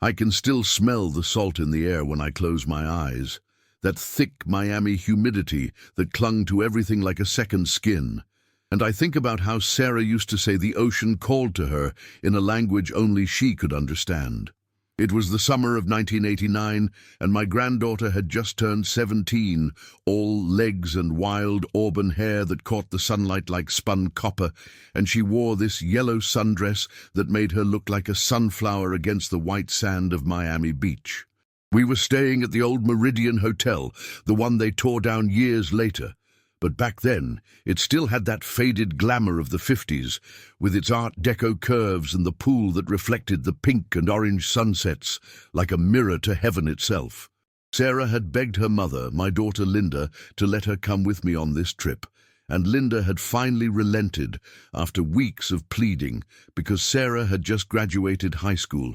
I can still smell the salt in the air when I close my eyes, that thick Miami humidity that clung to everything like a second skin. And I think about how Sarah used to say the ocean called to her in a language only she could understand. It was the summer of 1989, and my granddaughter had just turned 17, all legs and wild auburn hair that caught the sunlight like spun copper, and she wore this yellow sundress that made her look like a sunflower against the white sand of Miami Beach. We were staying at the old Meridian Hotel, the one they tore down years later. But back then, it still had that faded glamour of the 50s, with its Art Deco curves and the pool that reflected the pink and orange sunsets like a mirror to heaven itself. Sarah had begged her mother, my daughter Linda, to let her come with me on this trip, and Linda had finally relented after weeks of pleading because Sarah had just graduated high school,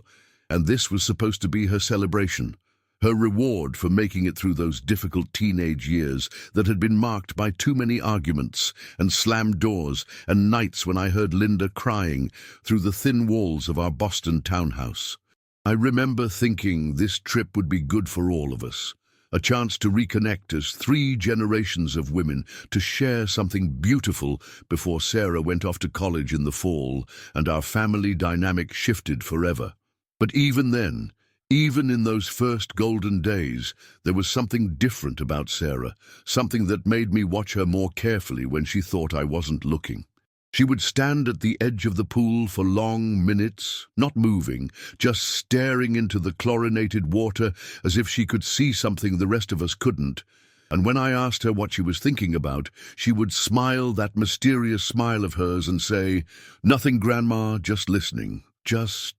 and this was supposed to be her celebration. Her reward for making it through those difficult teenage years that had been marked by too many arguments and slammed doors and nights when I heard Linda crying through the thin walls of our Boston townhouse. I remember thinking this trip would be good for all of us, a chance to reconnect as 3 generations of women, to share something beautiful before Sarah went off to college in the fall and our family dynamic shifted forever. But even then, even in those first golden days, there was something different about Sarah, something that made me watch her more carefully when she thought I wasn't looking. She would stand at the edge of the pool for long minutes, not moving, just staring into the chlorinated water as if she could see something the rest of us couldn't. And when I asked her what she was thinking about, she would smile that mysterious smile of hers and say, "Nothing, Grandma, just listening, just..."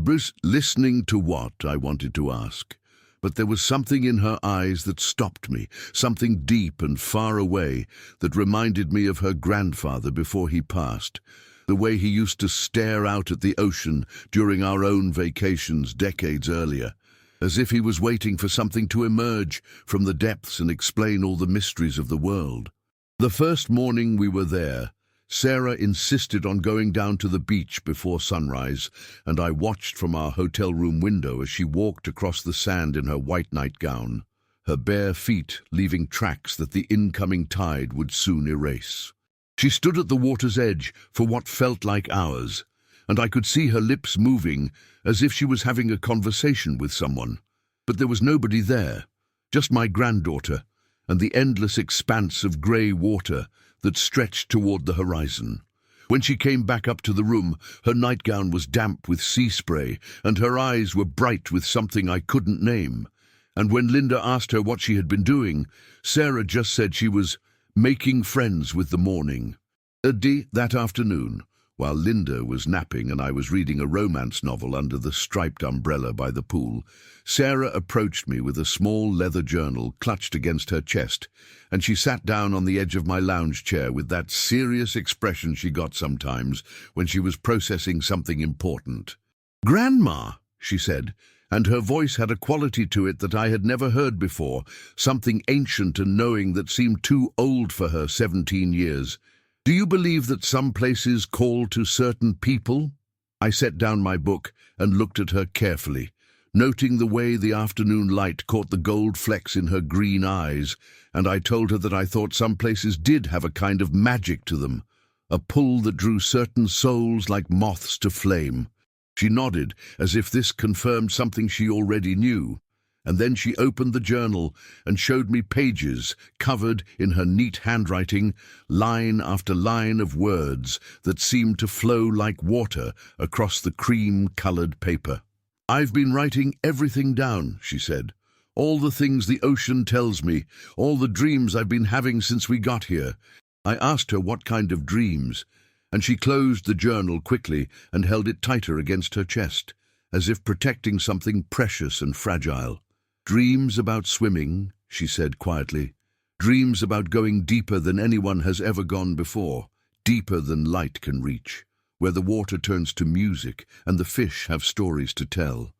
Bruce, listening to what, I wanted to ask. But there was something in her eyes that stopped me, something deep and far away that reminded me of her grandfather before he passed, the way he used to stare out at the ocean during our own vacations decades earlier, as if he was waiting for something to emerge from the depths and explain all the mysteries of the world. The first morning we were there, Sarah insisted on going down to the beach before sunrise, and I watched from our hotel room window as she walked across the sand in her white nightgown, her bare feet leaving tracks that the incoming tide would soon erase. She stood at the water's edge for what felt like hours, and I could see her lips moving as if she was having a conversation with someone. But there was nobody there, just my granddaughter and the endless expanse of grey water that stretched toward the horizon. When she came back up to the room, her nightgown was damp with sea spray, and her eyes were bright with something I couldn't name. And when Linda asked her what she had been doing, Sarah just said she was making friends with the morning. That afternoon, while Linda was napping and I was reading a romance novel under the striped umbrella by the pool, Sarah approached me with a small leather journal clutched against her chest, and she sat down on the edge of my lounge chair with that serious expression she got sometimes when she was processing something important. "Grandma," she said, and her voice had a quality to it that I had never heard before, something ancient and knowing that seemed too old for her 17 years. "Do you believe that some places call to certain people?" I set down my book and looked at her carefully, noting the way the afternoon light caught the gold flecks in her green eyes, and I told her that I thought some places did have a kind of magic to them, a pull that drew certain souls like moths to flame. She nodded, as if this confirmed something she already knew. And then she opened the journal and showed me pages covered in her neat handwriting, line after line of words that seemed to flow like water across the cream-colored paper. "I've been writing everything down," she said. "All the things the ocean tells me, all the dreams I've been having since we got here." I asked her what kind of dreams, and she closed the journal quickly and held it tighter against her chest, as if protecting something precious and fragile. "Dreams about swimming," she said quietly. "Dreams about going deeper than anyone has ever gone before, deeper than light can reach, where the water turns to music and the fish have stories to tell."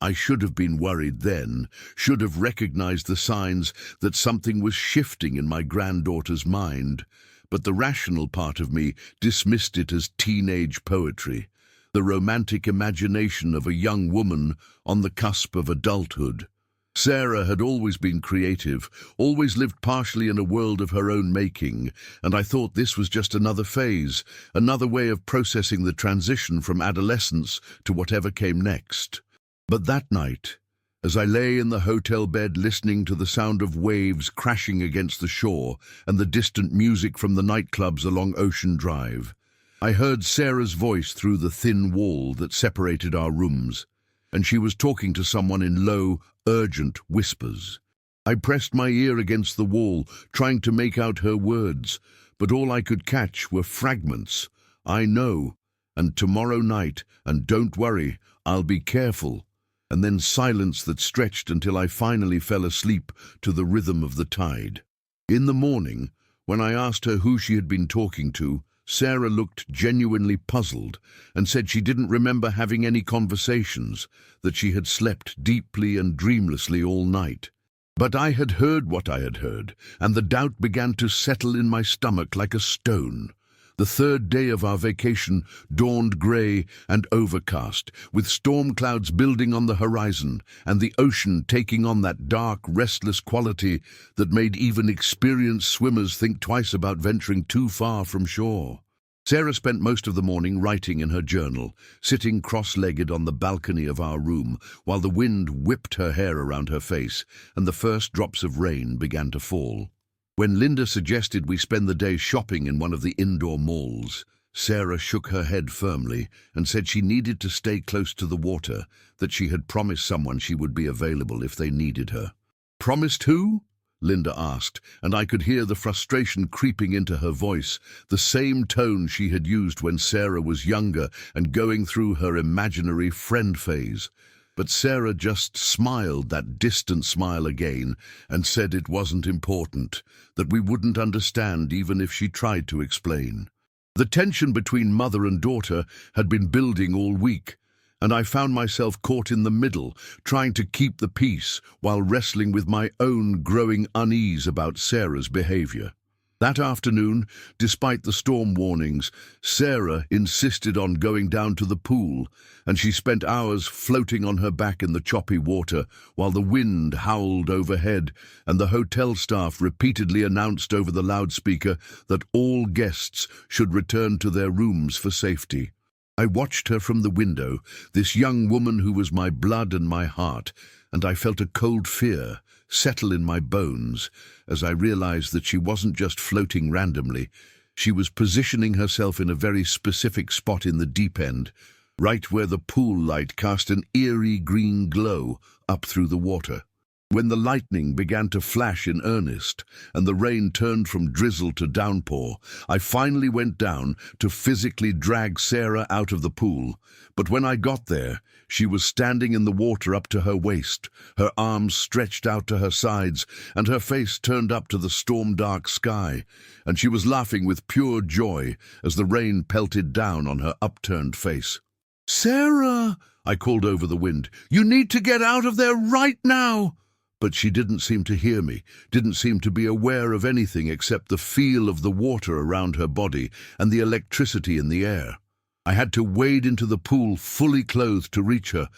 I should have been worried then, should have recognized the signs that something was shifting in my granddaughter's mind, but the rational part of me dismissed it as teenage poetry. the romantic imagination of a young woman on the cusp of adulthood. Sarah had always been creative, always lived partially in a world of her own making, and I thought this was just another phase, another way of processing the transition from adolescence to whatever came next. But that night, as I lay in the hotel bed listening to the sound of waves crashing against the shore and the distant music from the nightclubs along Ocean Drive, I heard Sarah's voice through the thin wall that separated our rooms, and she was talking to someone in low, urgent whispers. I pressed my ear against the wall, trying to make out her words, but all I could catch were fragments. "I know," and "tomorrow night," and "don't worry, I'll be careful," and then silence that stretched until I finally fell asleep to the rhythm of the tide. In the morning, when I asked her who she had been talking to, Sarah looked genuinely puzzled and said she didn't remember having any conversations, that she had slept deeply and dreamlessly all night. But I had heard what I had heard, and the doubt began to settle in my stomach like a stone. The third day of our vacation dawned grey and overcast, with storm clouds building on the horizon and the ocean taking on that dark, restless quality that made even experienced swimmers think twice about venturing too far from shore. Sarah spent most of the morning writing in her journal, sitting cross-legged on the balcony of our room, while the wind whipped her hair around her face and the first drops of rain began to fall. When Linda suggested we spend the day shopping in one of the indoor malls, Sarah shook her head firmly and said she needed to stay close to the water, that she had promised someone she would be available if they needed her. "Promised who?" Linda asked, and I could hear the frustration creeping into her voice, the same tone she had used when Sarah was younger and going through her imaginary friend phase. But Sarah just smiled that distant smile again and said it wasn't important, that we wouldn't understand even if she tried to explain. The tension between mother and daughter had been building all week, and I found myself caught in the middle, trying to keep the peace while wrestling with my own growing unease about Sarah's behavior. That afternoon, despite the storm warnings, Sarah insisted on going down to the pool, and she spent hours floating on her back in the choppy water while the wind howled overhead and the hotel staff repeatedly announced over the loudspeaker that all guests should return to their rooms for safety. I watched her from the window, this young woman who was my blood and my heart, and I felt a cold fear settle in my bones as I realized that she wasn't just floating randomly. She was positioning herself in a very specific spot in the deep end, right where the pool light cast an eerie green glow up through the water. When the lightning began to flash in earnest and the rain turned from drizzle to downpour, I finally went down to physically drag Sarah out of the pool. But when I got there, she was standing in the water up to her waist, her arms stretched out to her sides and her face turned up to the storm-dark sky, and she was laughing with pure joy as the rain pelted down on her upturned face. "Sarah!" I called over the wind. "You need to get out of there right now!" But she didn't seem to hear me, didn't seem to be aware of anything except the feel of the water around her body and the electricity in the air. I had to wade into the pool fully clothed to reach her,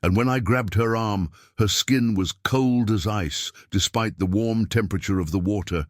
and when I grabbed her arm, her skin was cold as ice despite the warm temperature of the water,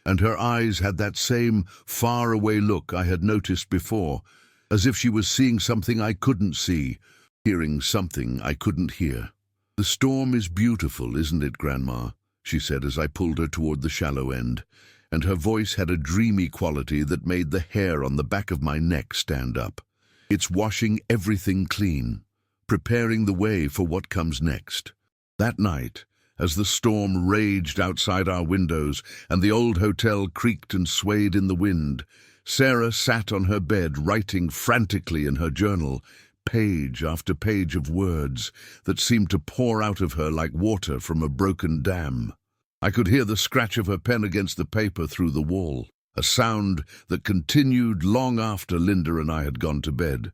and her eyes had that same far-away look I had noticed before, as if she was seeing something I couldn't see, hearing something I couldn't hear. "The storm is beautiful, isn't it, Grandma?" she said as I pulled her toward the shallow end, and her voice had a dreamy quality that made the hair on the back of my neck stand up. "It's washing everything clean, preparing the way for what comes next." That night, as the storm raged outside our windows and the old hotel creaked and swayed in the wind, Sarah sat on her bed writing frantically in her journal, page after page of words that seemed to pour out of her like water from a broken dam. I could hear the scratch of her pen against the paper through the wall, a sound that continued long after Linda and I had gone to bed,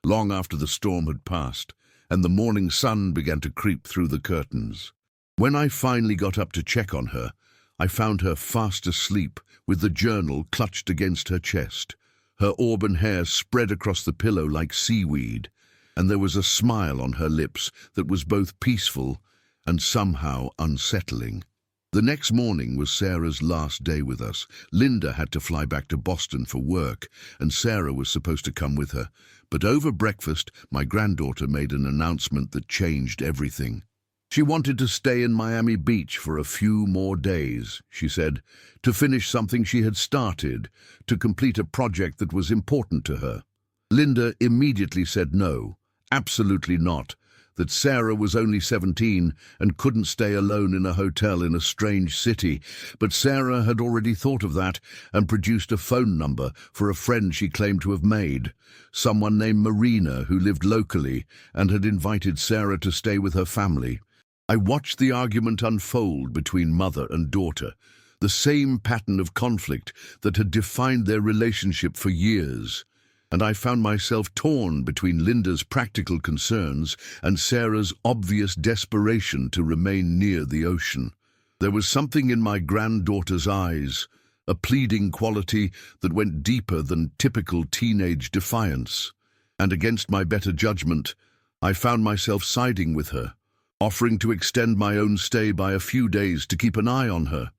long after the storm had passed, and the morning sun began to creep through the curtains. When I finally got up to check on her, I found her fast asleep with the journal clutched against her chest, her auburn hair spread across the pillow like seaweed, and there was a smile on her lips that was both peaceful and somehow unsettling. The next morning was Sarah's last day with us. Linda had to fly back to Boston for work, and Sarah was supposed to come with her. But over breakfast, my granddaughter made an announcement that changed everything. She wanted to stay in Miami Beach for a few more days, she said, to finish something she had started, to complete a project that was important to her. Linda immediately said no, absolutely not, that Sarah was only 17 and couldn't stay alone in a hotel in a strange city. But Sarah had already thought of that and produced a phone number for a friend she claimed to have made, someone named Marina who lived locally and had invited Sarah to stay with her family. I watched the argument unfold between mother and daughter, the same pattern of conflict that had defined their relationship for years. And I found myself torn between Linda's practical concerns and Sarah's obvious desperation to remain near the ocean. There was something in my granddaughter's eyes, a pleading quality that went deeper than typical teenage defiance. And against my better judgment, I found myself siding with her, offering to extend my own stay by a few days to keep an eye on her.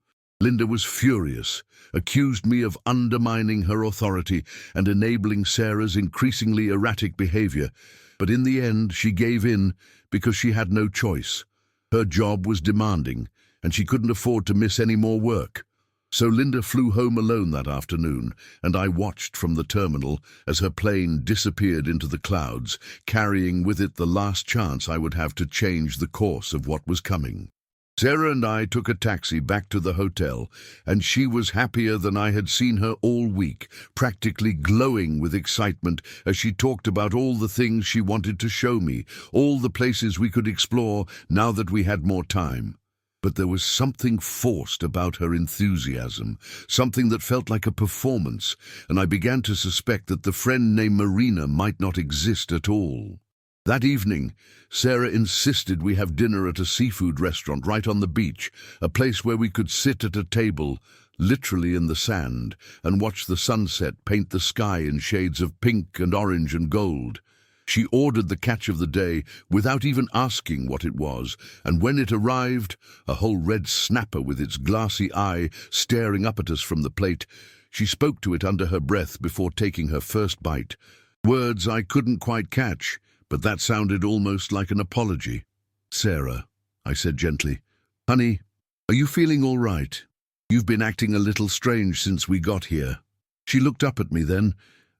Linda was furious, accused me of undermining her authority and enabling Sarah's increasingly erratic behavior, but in the end she gave in because she had no choice. Her job was demanding, and she couldn't afford to miss any more work. So Linda flew home alone that afternoon, and I watched from the terminal as her plane disappeared into the clouds, carrying with it the last chance I would have to change the course of what was coming. Sarah and I took a taxi back to the hotel, and she was happier than I had seen her all week, practically glowing with excitement as she talked about all the things she wanted to show me, all the places we could explore now that we had more time. But there was something forced about her enthusiasm, something that felt like a performance, and I began to suspect that the friend named Marina might not exist at all. That evening, Sarah insisted we have dinner at a seafood restaurant right on the beach, a place where we could sit at a table, literally in the sand, and watch the sunset paint the sky in shades of pink and orange and gold. She ordered the catch of the day without even asking what it was, and when it arrived, a whole red snapper with its glassy eye staring up at us from the plate, she spoke to it under her breath before taking her first bite. Words I couldn't quite catch, but that sounded almost like an apology. "Sarah," I said gently, "honey, are you feeling all right? You've been acting a little strange since we got here." She looked up at me then,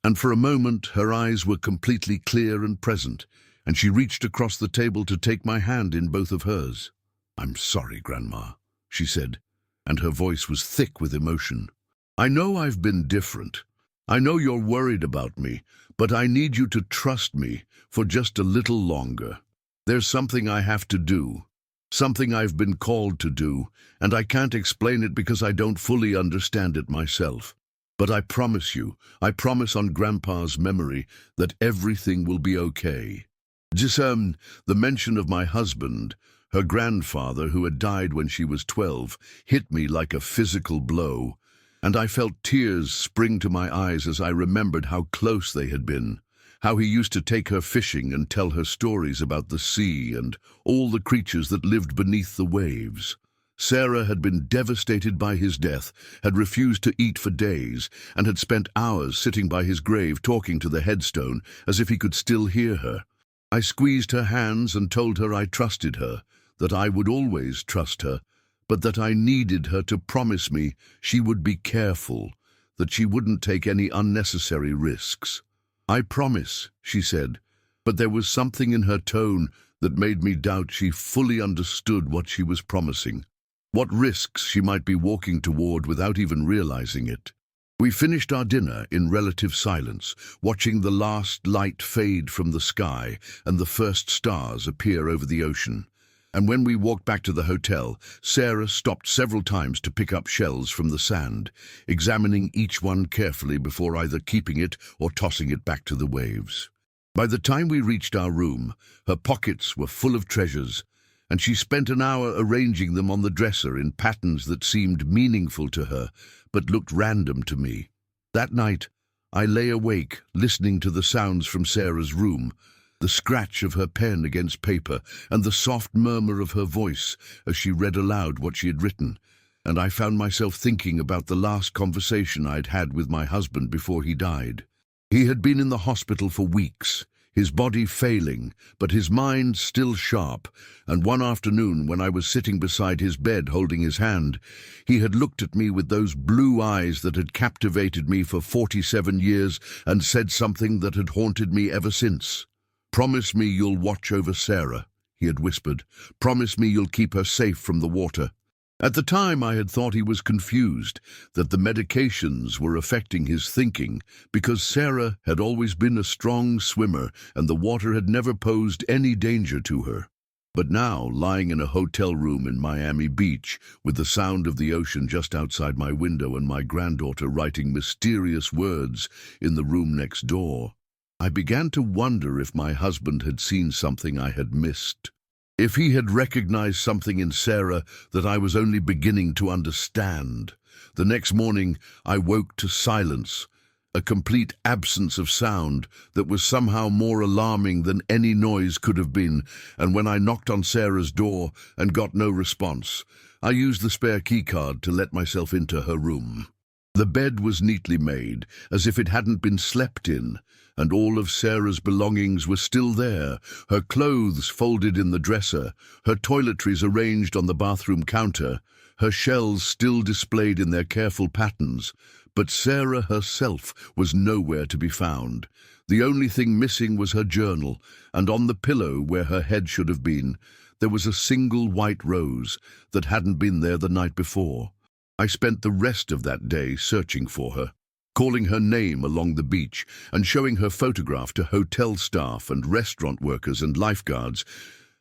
and for a moment her eyes were completely clear and present, and she reached across the table to take my hand in both of hers. "I'm sorry, Grandma," she said, and her voice was thick with emotion. "I know I've been different. I know you're worried about me, but I need you to trust me for just a little longer. There's something I have to do, something I've been called to do, and I can't explain it because I don't fully understand it myself. But I promise you, I promise on Grandpa's memory that everything will be okay." The mention of my husband, her grandfather who had died when she was 12, hit me like a physical blow, and I felt tears spring to my eyes as I remembered how close they had been, how he used to take her fishing and tell her stories about the sea and all the creatures that lived beneath the waves. Sarah had been devastated by his death, had refused to eat for days, and had spent hours sitting by his grave talking to the headstone as if he could still hear her. I squeezed her hands and told her I trusted her, that I would always trust her, but that I needed her to promise me she would be careful, that she wouldn't take any unnecessary risks. "I promise," she said, but there was something in her tone that made me doubt she fully understood what she was promising, what risks she might be walking toward without even realizing it. We finished our dinner in relative silence, watching the last light fade from the sky and the first stars appear over the ocean. And when we walked back to the hotel, Sarah stopped several times to pick up shells from the sand, examining each one carefully before either keeping it or tossing it back to the waves. By the time we reached our room, her pockets were full of treasures, and she spent an hour arranging them on the dresser in patterns that seemed meaningful to her, but looked random to me. That night, I lay awake, listening to the sounds from Sarah's room, the scratch of her pen against paper, and the soft murmur of her voice as she read aloud what she had written. And I found myself thinking about the last conversation I'd had with my husband before he died. He had been in the hospital for weeks, his body failing, but his mind still sharp, and one afternoon when I was sitting beside his bed holding his hand, he had looked at me with those blue eyes that had captivated me for 47 years and said something that had haunted me ever since. "Promise me you'll watch over Sarah," he had whispered. "Promise me you'll keep her safe from the water." At the time I had thought he was confused, that the medications were affecting his thinking, because Sarah had always been a strong swimmer and the water had never posed any danger to her. But now, lying in a hotel room in Miami Beach, with the sound of the ocean just outside my window and my granddaughter writing mysterious words in the room next door, I began to wonder if my husband had seen something I had missed. If he had recognized something in Sarah that I was only beginning to understand. The next morning I woke to silence, a complete absence of sound that was somehow more alarming than any noise could have been, and when I knocked on Sarah's door and got no response, I used the spare keycard to let myself into her room. The bed was neatly made, as if it hadn't been slept in, and all of Sarah's belongings were still there, her clothes folded in the dresser, her toiletries arranged on the bathroom counter, her shells still displayed in their careful patterns, but Sarah herself was nowhere to be found. The only thing missing was her journal, and on the pillow where her head should have been, there was a single white rose that hadn't been there the night before. I spent the rest of that day searching for her, calling her name along the beach and showing her photograph to hotel staff and restaurant workers and lifeguards,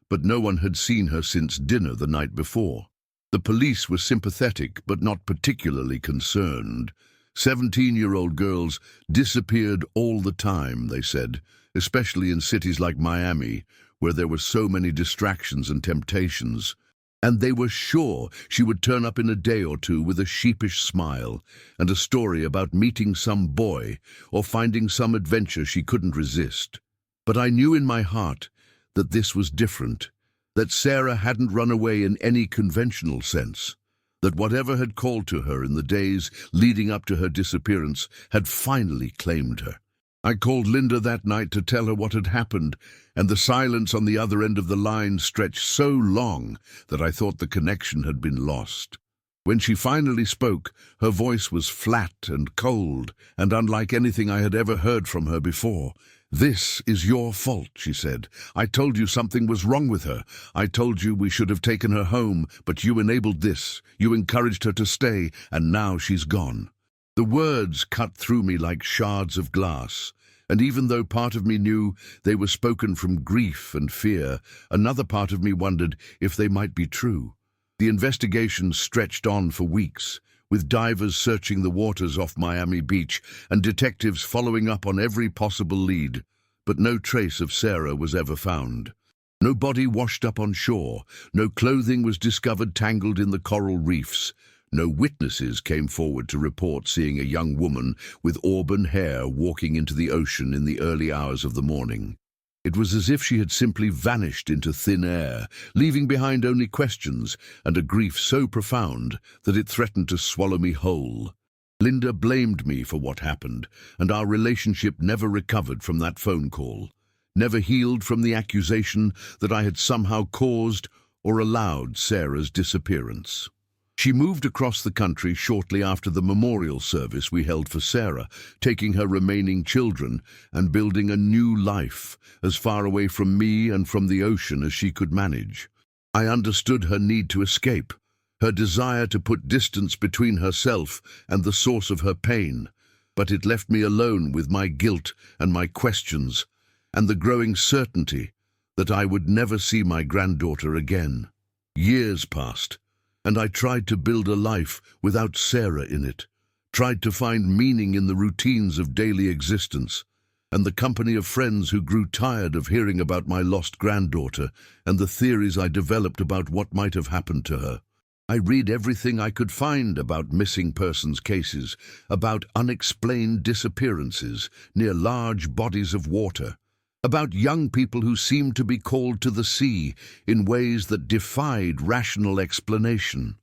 but no one had seen her since dinner the night before. The police were sympathetic but not particularly concerned. 17-year-old girls disappeared all the time, they said, especially in cities like Miami, where there were so many distractions and temptations. And they were sure she would turn up in a day or two with a sheepish smile and a story about meeting some boy or finding some adventure she couldn't resist. But I knew in my heart that this was different, that Sarah hadn't run away in any conventional sense, that whatever had called to her in the days leading up to her disappearance had finally claimed her. I called Linda that night to tell her what had happened, and the silence on the other end of the line stretched so long that I thought the connection had been lost. When she finally spoke, her voice was flat and cold, and unlike anything I had ever heard from her before. "This is your fault," she said. "I told you something was wrong with her. I told you we should have taken her home, but you enabled this. You encouraged her to stay, and now she's gone." The words cut through me like shards of glass, and even though part of me knew they were spoken from grief and fear, another part of me wondered if they might be true. The investigation stretched on for weeks, with divers searching the waters off Miami Beach and detectives following up on every possible lead, but no trace of Sarah was ever found. No body washed up on shore, no clothing was discovered tangled in the coral reefs. No witnesses came forward to report seeing a young woman with auburn hair walking into the ocean in the early hours of the morning. It was as if she had simply vanished into thin air, leaving behind only questions and a grief so profound that it threatened to swallow me whole. Linda blamed me for what happened, and our relationship never recovered from that phone call, never healed from the accusation that I had somehow caused or allowed Sarah's disappearance. She moved across the country shortly after the memorial service we held for Sarah, taking her remaining children and building a new life as far away from me and from the ocean as she could manage. I understood her need to escape, her desire to put distance between herself and the source of her pain, but it left me alone with my guilt and my questions and the growing certainty that I would never see my granddaughter again. Years passed, and I tried to build a life without Sarah in it, tried to find meaning in the routines of daily existence, and the company of friends who grew tired of hearing about my lost granddaughter and the theories I developed about what might have happened to her. I read everything I could find about missing persons cases, about unexplained disappearances near large bodies of water, about young people who seemed to be called to the sea in ways that defied rational explanation.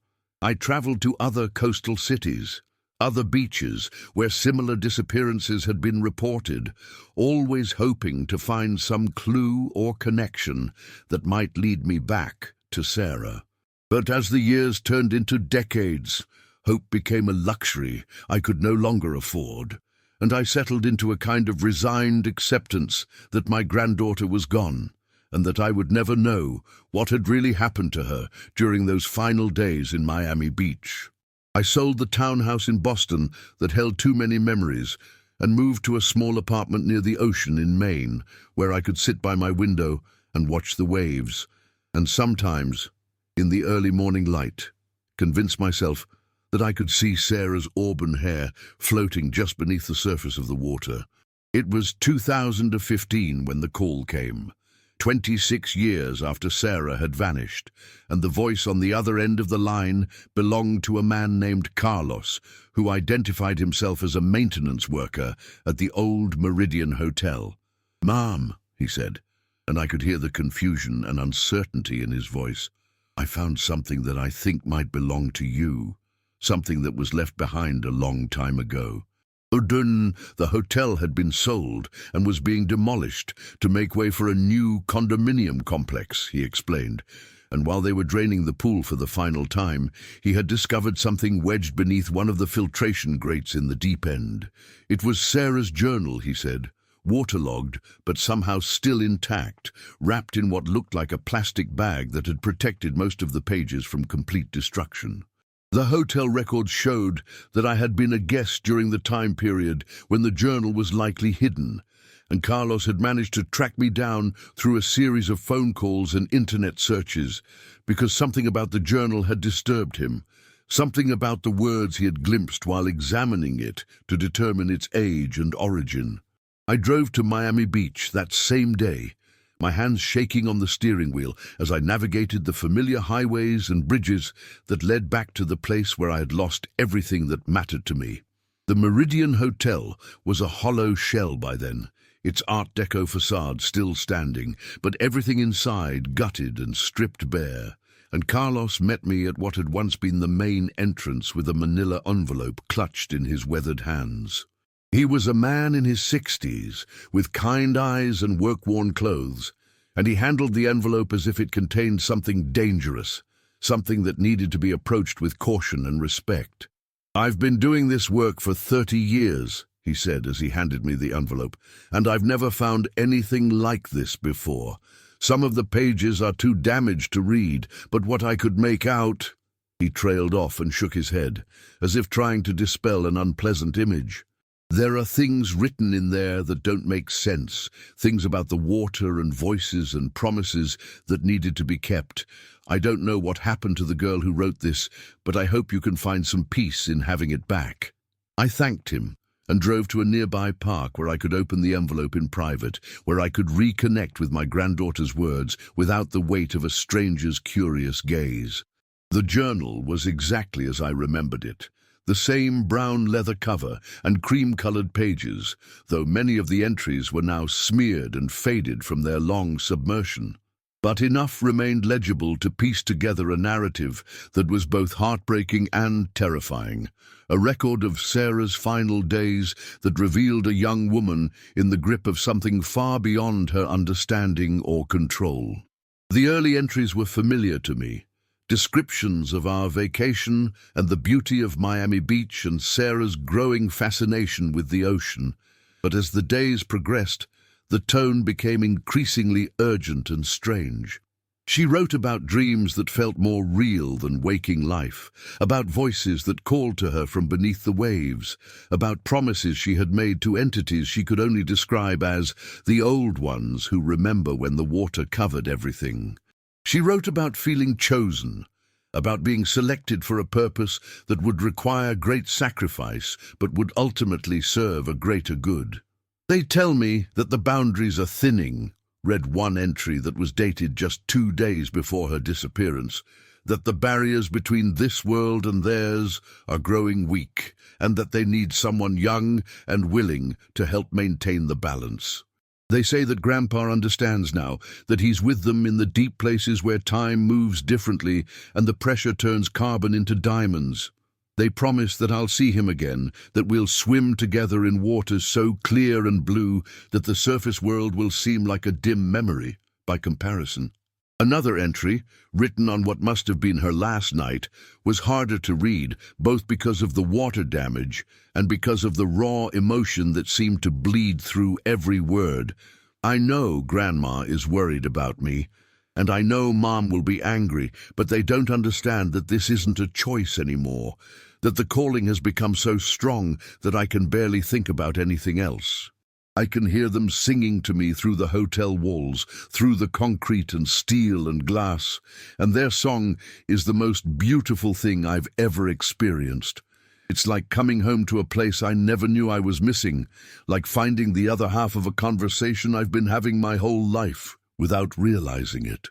I traveled to other coastal cities, other beaches where similar disappearances had been reported, always hoping to find some clue or connection that might lead me back to Sarah. But as the years turned into decades, hope became a luxury I could no longer afford, and I settled into a kind of resigned acceptance that my granddaughter was gone, and that I would never know what had really happened to her during those final days in Miami Beach. I sold the townhouse in Boston that held too many memories and moved to a small apartment near the ocean in Maine, where I could sit by my window and watch the waves, and sometimes, in the early morning light, convince myself that I could see Sarah's auburn hair floating just beneath the surface of the water. It was 2015 when the call came, 26 years after Sarah had vanished, and the voice on the other end of the line belonged to a man named Carlos, who identified himself as a maintenance worker at the old Meridian Hotel. "Mom," he said, and I could hear the confusion and uncertainty in his voice. "I found something that I think might belong to you, something that was left behind a long time ago." The hotel had been sold and was being demolished to make way for a new condominium complex, he explained. And while they were draining the pool for the final time, he had discovered something wedged beneath one of the filtration grates in the deep end. It was Sarah's journal, he said, waterlogged but somehow still intact, wrapped in what looked like a plastic bag that had protected most of the pages from complete destruction. The hotel records showed that I had been a guest during the time period when the journal was likely hidden, and Carlos had managed to track me down through a series of phone calls and internet searches, because something about the journal had disturbed him, something about the words he had glimpsed while examining it to determine its age and origin. I drove to Miami Beach that same day, my hands shaking on the steering wheel as I navigated the familiar highways and bridges that led back to the place where I had lost everything that mattered to me. The Meridian Hotel was a hollow shell by then, its Art Deco facade still standing, but everything inside gutted and stripped bare, and Carlos met me at what had once been the main entrance with a manila envelope clutched in his weathered hands. He was a man in his 60s, with kind eyes and work-worn clothes, and he handled the envelope as if it contained something dangerous, something that needed to be approached with caution and respect. "I've been doing this work for 30 years, he said as he handed me the envelope, "and I've never found anything like this before. Some of the pages are too damaged to read, but what I could make out—" He trailed off and shook his head, as if trying to dispel an unpleasant image. "There are things written in there that don't make sense, things about the water and voices and promises that needed to be kept. I don't know what happened to the girl who wrote this, but I hope you can find some peace in having it back." I thanked him and drove to a nearby park where I could open the envelope in private, where I could reconnect with my granddaughter's words without the weight of a stranger's curious gaze. The journal was exactly as I remembered it. The same brown leather cover and cream-colored pages, though many of the entries were now smeared and faded from their long submersion. But enough remained legible to piece together a narrative that was both heartbreaking and terrifying, a record of Sarah's final days that revealed a young woman in the grip of something far beyond her understanding or control. The early entries were familiar to me. Descriptions of our vacation and the beauty of Miami Beach and Sarah's growing fascination with the ocean. But as the days progressed, the tone became increasingly urgent and strange. She wrote about dreams that felt more real than waking life, about voices that called to her from beneath the waves, about promises she had made to entities she could only describe as the old ones who remember when the water covered everything. She wrote about feeling chosen, about being selected for a purpose that would require great sacrifice but would ultimately serve a greater good. "They tell me that the boundaries are thinning," read one entry that was dated just 2 days before her disappearance, "that the barriers between this world and theirs are growing weak, and that they need someone young and willing to help maintain the balance." They say that Grandpa understands now, that he's with them in the deep places where time moves differently and the pressure turns carbon into diamonds. They promise that I'll see him again, that we'll swim together in waters so clear and blue that the surface world will seem like a dim memory by comparison. Another entry, written on what must have been her last night, was harder to read, both because of the water damage and because of the raw emotion that seemed to bleed through every word. I know Grandma is worried about me, and I know Mom will be angry, but they don't understand that this isn't a choice anymore, that the calling has become so strong that I can barely think about anything else. I can hear them singing to me through the hotel walls, through the concrete and steel and glass, and their song is the most beautiful thing I've ever experienced. It's like coming home to a place I never knew I was missing, like finding the other half of a conversation I've been having my whole life without realizing it.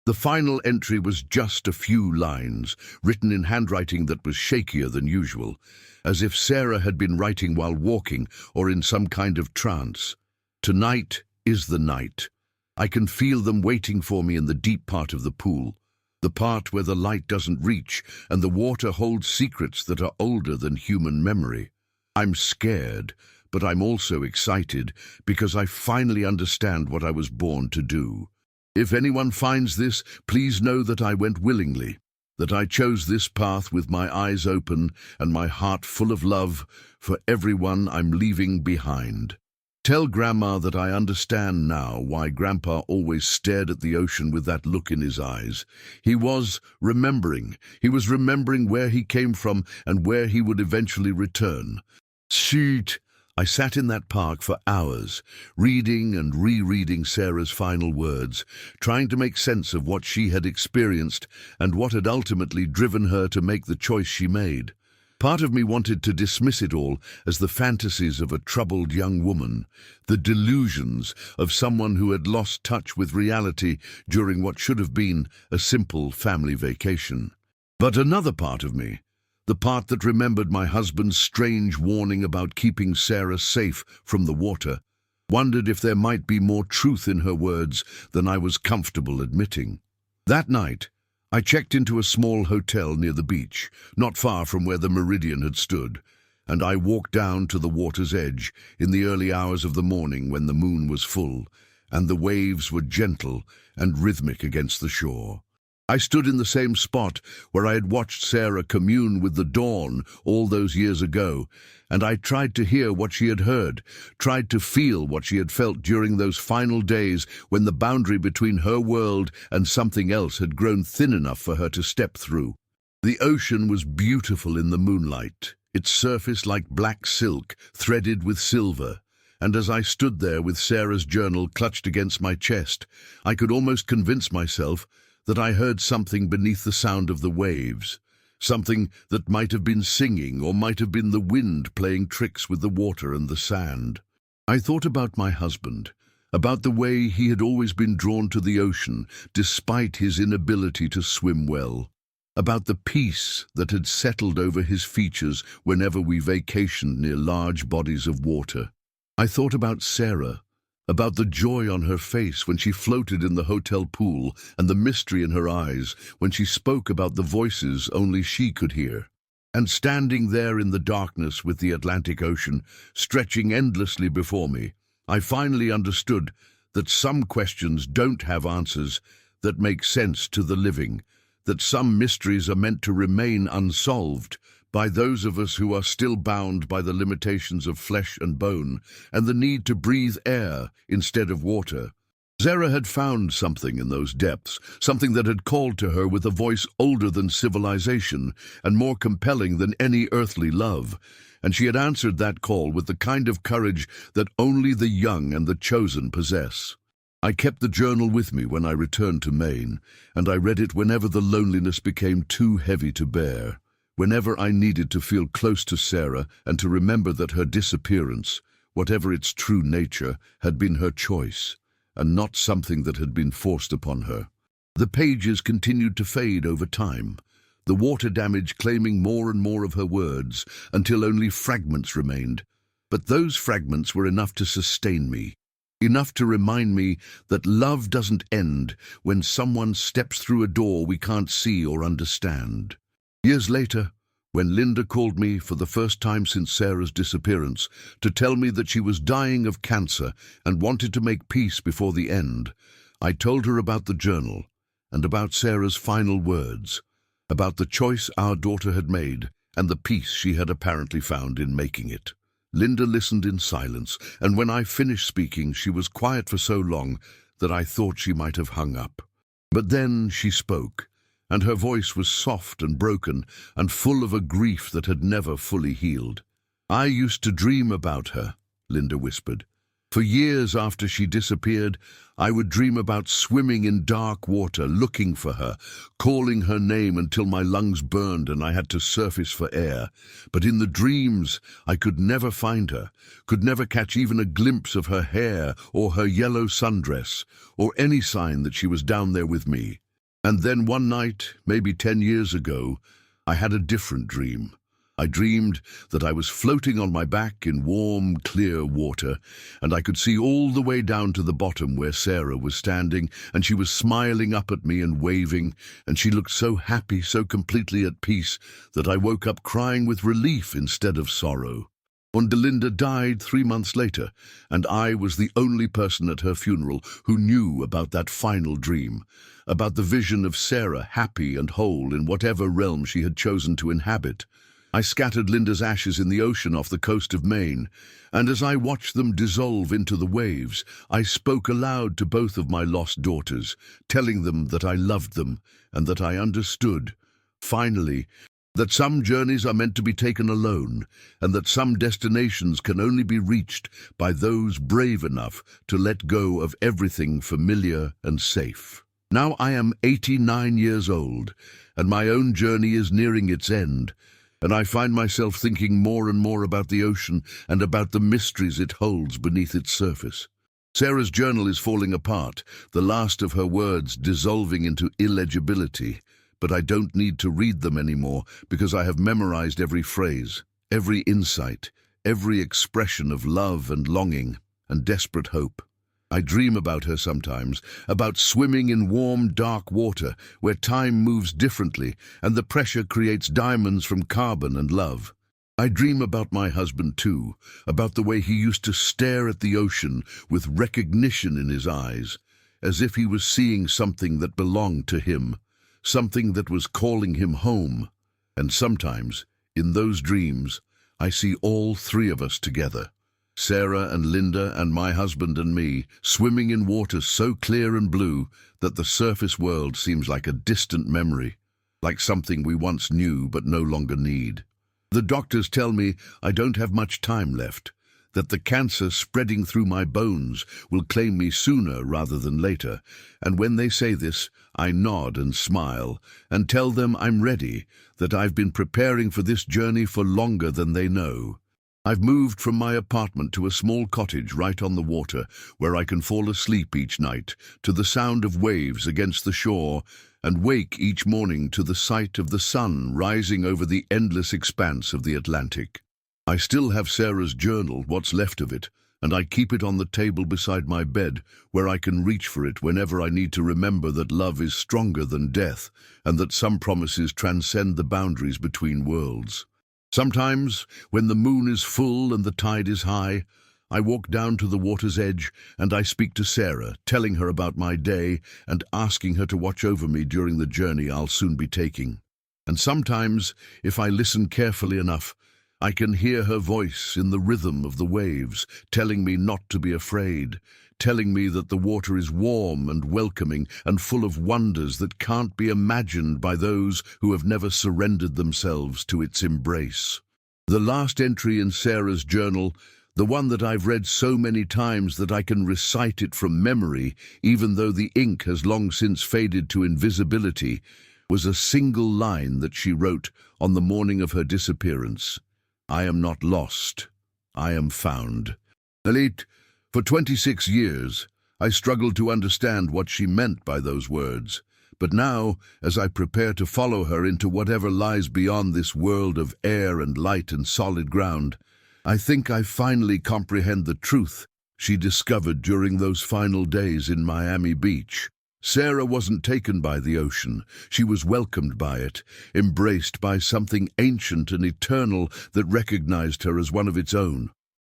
The final entry was just a few lines, written in handwriting that was shakier than usual, as if Sarah had been writing while walking or in some kind of trance. Tonight is the night. I can feel them waiting for me in the deep part of the pool, the part where the light doesn't reach and the water holds secrets that are older than human memory. I'm scared, but I'm also excited because I finally understand what I was born to do. If anyone finds this, please know that I went willingly, that I chose this path with my eyes open and my heart full of love for everyone I'm leaving behind. Tell Grandma that I understand now why Grandpa always stared at the ocean with that look in his eyes. He was remembering. He was remembering where he came from and where he would eventually return. Shoot! I sat in that park for hours, reading and rereading Sarah's final words, trying to make sense of what she had experienced and what had ultimately driven her to make the choice she made. Part of me wanted to dismiss it all as the fantasies of a troubled young woman, the delusions of someone who had lost touch with reality during what should have been a simple family vacation. But another part of me, the part that remembered my husband's strange warning about keeping Sarah safe from the water, wondered if there might be more truth in her words than I was comfortable admitting. That night, I checked into a small hotel near the beach, not far from where the Meridian had stood, and I walked down to the water's edge in the early hours of the morning when the moon was full, and the waves were gentle and rhythmic against the shore. I stood in the same spot where I had watched Sarah commune with the dawn all those years ago, and I tried to hear what she had heard, tried to feel what she had felt during those final days when the boundary between her world and something else had grown thin enough for her to step through. The ocean was beautiful in the moonlight, its surface like black silk threaded with silver, and as I stood there with Sarah's journal clutched against my chest, I could almost convince myself that I heard something beneath the sound of the waves, something that might have been singing or might have been the wind playing tricks with the water and the sand. I thought about my husband, about the way he had always been drawn to the ocean despite his inability to swim well, about the peace that had settled over his features whenever we vacationed near large bodies of water. I thought about Sarah, about the joy on her face when she floated in the hotel pool and the mystery in her eyes when she spoke about the voices only she could hear. And standing there in the darkness with the Atlantic Ocean stretching endlessly before me, I finally understood that some questions don't have answers that make sense to the living, that some mysteries are meant to remain unsolved by those of us who are still bound by the limitations of flesh and bone and the need to breathe air instead of water. Sarah had found something in those depths, something that had called to her with a voice older than civilization and more compelling than any earthly love, and she had answered that call with the kind of courage that only the young and the chosen possess. I kept the journal with me when I returned to Maine, and I read it whenever the loneliness became too heavy to bear. Whenever I needed to feel close to Sarah and to remember that her disappearance, whatever its true nature, had been her choice, and not something that had been forced upon her. The pages continued to fade over time, the water damage claiming more and more of her words, until only fragments remained. But those fragments were enough to sustain me. enough to remind me that love doesn't end when someone steps through a door we can't see or understand. Years later, when Linda called me for the first time since Sarah's disappearance to tell me that she was dying of cancer and wanted to make peace before the end, I told her about the journal and about Sarah's final words, about the choice our daughter had made and the peace she had apparently found in making it. Linda listened in silence, and when I finished speaking, she was quiet for so long that I thought she might have hung up. But then she spoke, and her voice was soft and broken and full of a grief that had never fully healed. "I used to dream about her," Linda whispered. "For years after she disappeared, I would dream about swimming in dark water, looking for her, calling her name until my lungs burned and I had to surface for air. But in the dreams, I could never find her, could never catch even a glimpse of her hair or her yellow sundress, or any sign that she was down there with me. And then one night, maybe 10 years ago, I had a different dream. I dreamed that I was floating on my back in warm, clear water, and I could see all the way down to the bottom where Sarah was standing, and she was smiling up at me and waving, and she looked so happy, so completely at peace, that I woke up crying with relief instead of sorrow. And Linda died 3 months later, and I was the only person at her funeral who knew about that final dream, about the vision of Sarah happy and whole in whatever realm she had chosen to inhabit. I scattered Linda's ashes in the ocean off the coast of Maine, and as I watched them dissolve into the waves, I spoke aloud to both of my lost daughters, telling them that I loved them and that I understood, finally, that some journeys are meant to be taken alone, and that some destinations can only be reached by those brave enough to let go of everything familiar and safe. Now I am 89 years old, and my own journey is nearing its end, and I find myself thinking more and more about the ocean and about the mysteries it holds beneath its surface. Sarah's journal is falling apart, the last of her words dissolving into illegibility, but I don't need to read them anymore because I have memorized every phrase, every insight, every expression of love and longing and desperate hope. I dream about her sometimes, about swimming in warm, dark water where time moves differently and the pressure creates diamonds from carbon and love. I dream about my husband too, about the way he used to stare at the ocean with recognition in his eyes, as if he was seeing something that belonged to him, something that was calling him home. And sometimes, in those dreams, I see all three of us together. Sarah and Linda and my husband and me, swimming in water so clear and blue that the surface world seems like a distant memory, like something we once knew but no longer need. The doctors tell me I don't have much time left, that the cancer spreading through my bones will claim me sooner rather than later, and when they say this, I nod and smile and tell them I'm ready, that I've been preparing for this journey for longer than they know. I've moved from my apartment to a small cottage right on the water where I can fall asleep each night to the sound of waves against the shore and wake each morning to the sight of the sun rising over the endless expanse of the Atlantic. I still have Sarah's journal, what's left of it, and I keep it on the table beside my bed where I can reach for it whenever I need to remember that love is stronger than death and that some promises transcend the boundaries between worlds. Sometimes, when the moon is full and the tide is high, I walk down to the water's edge and I speak to Sarah, telling her about my day and asking her to watch over me during the journey I'll soon be taking. And sometimes, if I listen carefully enough, I can hear her voice in the rhythm of the waves, telling me not to be afraid, telling me that the water is warm and welcoming and full of wonders that can't be imagined by those who have never surrendered themselves to its embrace. The last entry in Sarah's journal, the one that I've read so many times that I can recite it from memory, even though the ink has long since faded to invisibility, was a single line that she wrote on the morning of her disappearance. "I am not lost. I am found." Elite, for 26 years, I struggled to understand what she meant by those words. But now, as I prepare to follow her into whatever lies beyond this world of air and light and solid ground, I think I finally comprehend the truth. she discovered during those final days in Miami Beach. Sarah wasn't taken by the ocean. She was welcomed by it, embraced by something ancient and eternal that recognized her as one of its own.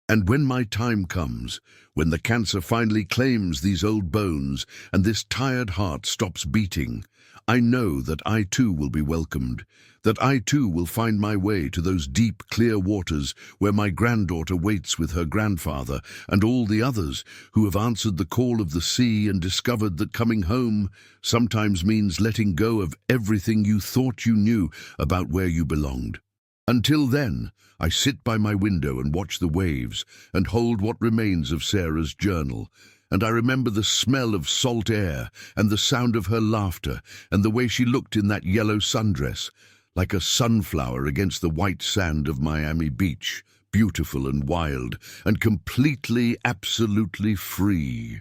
And when my time comes, when the cancer finally claims these old bones and this tired heart stops beating, I know that I too will be welcomed, that I too will find my way to those deep, clear waters where my granddaughter waits with her grandfather and all the others who have answered the call of the sea and discovered that coming home sometimes means letting go of everything you thought you knew about where you belonged. Until then, I sit by my window and watch the waves and hold what remains of Sarah's journal, and I remember the smell of salt air and the sound of her laughter and the way she looked in that yellow sundress, like a sunflower against the white sand of Miami Beach, beautiful and wild and completely, absolutely free.